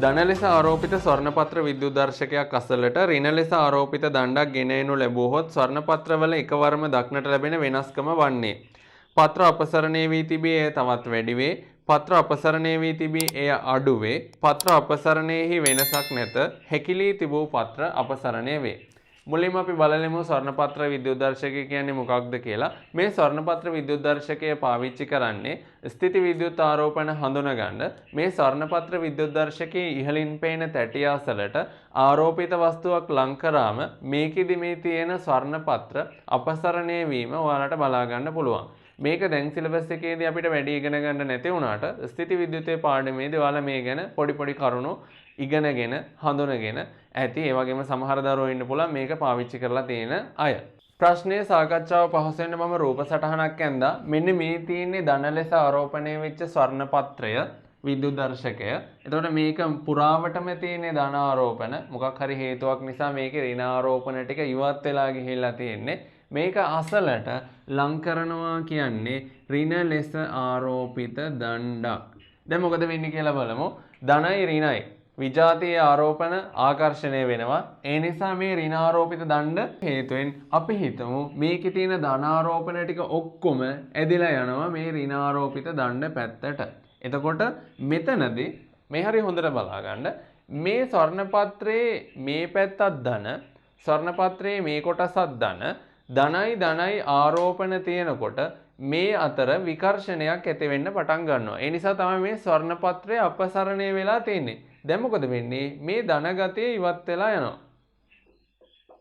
ධන ලෙස ආරෝපිත ස්වර්ණපත්‍ර විද්‍යුත් දර්ශකයක් අසලට ඍණ ලෙස ආරෝපිත දණ්ඩක් ගෙන එනු ලැබුවහොත් ස්වර්ණපත්‍රවල එකවරම දක්නට ලැබෙන වෙනස්කම වන්නේ. පත්‍ර අපසරණය වී තිබී එය තවත් වැඩි වේ. පත්‍ර අපසරණය වී තිබී එය අඩු වේ. පත්‍ර අපසරණයෙහි වෙනසක් නැත. හැකිලී තිබූ පත්‍ර අපසරණය වේ. මුලින්ම අපි බලමු ස්වර්ණපත්‍ර විද්‍යුත් දර්ශකය කියන්නේ මොකක්ද කියලා. මේ ස්වර්ණපත්‍ර විද්‍යුත් දර්ශකය පාවිච්චි කරන්නේ ස්ථිති විද්‍යුත් ආරෝපණ හඳුනගන්න. මේ ස්වර්ණපත්‍ර විද්‍යුත් දර්ශකයේ ඉහළින් පේන තැටිය අසලට ආරෝපිත වස්තුවක් ලං කරාම මේකෙදි මේ තියෙන ස්වර්ණපත්‍ර අපසරණය වීම ඔයාලට බලා ගන්න පුළුවන්. මේක දැන් සිලබස් එකේදී අපිට වැඩි ඉගෙන ගන්න නැති වුණාට ස්ථිති විද්‍යුතේ පාඩමේදී ඔයාලා මේ ගැන පොඩි කරුණු ඉගෙනගෙන හඳුනගෙන ඇති. ඒ වගේම සමහර දරුවෝ ඉන්න පුළුවන් මේක පාවිච්චි කරලා තියෙන අය. ප්‍රශ්නයේ සාකච්ඡාව පහසු වෙන්න මම රූප සටහනක් ඇඳා. මෙන්න මේ තියෙන්නේ ධන ලෙස ආරෝපණය වෙච්ච ස්වර්ණපත්‍රය විද්‍යුත් දර්ශකය. එතකොට මේක පුරාවටම තියෙන ධන ආරෝපණ. මොකක් හරි හේතුවක් නිසා මේකේ ඍණ ආරෝපණ ටික ඉවත් වෙලා ගිහිල්ලා තියෙන්නේ. මේක අසලට ලං කරනවා කියන්නේ ඍණ ලෙස ආරෝපිත දණ්ඩක්. දැන් මොකද වෙන්නේ කියලා බලමු. ධනයි ඍණයි විජාතීය ආරෝපණ ආකර්ෂණය වෙනවා. ඒ නිසා මේ ඍණාරෝපිත දණ්ඩ හේතුවෙන් අපි හිතමු මේකේ තියෙන ධනාරෝපණ ටික ඔක්කොම ඇදිලා යනවා මේ ඍණාරෝපිත දණ්ඩ පැත්තට. එතකොට මෙතනදී මේ හරිය හොඳට බලා ගන්න. මේ ස්වර්ණපත්‍රයේ මේ පැත්තත් ධන, ස්වර්ණපත්‍රයේ මේ කොටසත් ධන, ධනයි ආරෝපණ තියෙනකොට මේ අතර විකර්ෂණයක් ඇති වෙන්න පටන් ගන්නවා. ඒ නිසා තමයි මේ ස්වර්ණපත්‍රය අපසරණය වෙලා තියෙන්නේ. දැන් මොකද වෙන්නේ? මේ ධනගතය ඉවත් වෙලා යනවා.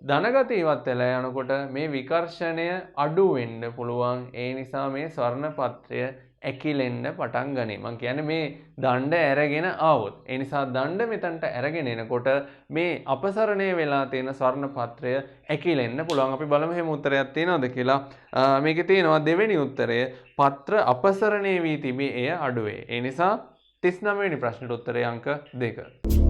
ධනගතය ඉවත් වෙලා යනකොට මේ විකර්ෂණය අඩු වෙන්න පුළුවන්. ඒ නිසා මේ ස්වර්ණපත්‍රය ඇකිලෙන්න පටන් ගනී. මම කියන්නේ මේ දණ්ඩ ඇරගෙන ආවොත්. ඒ නිසා දණ්ඩ මෙතනට අරගෙන එනකොට මේ අපසරණය වෙලා තියෙන ස්වර්ණපත්‍රය ඇකිලෙන්න පුළුවන්. අපි බලමු එහෙම උත්තරයක් තියෙනවද කියලා. මේකේ තියෙනවා දෙවෙනි උත්තරය පත්‍ර අපසරණය වී තිබේ එය අඩු වේ. ඒ නිසා 39 වෙනි ප්‍රශ්නෙට උත්තරය අංක 2.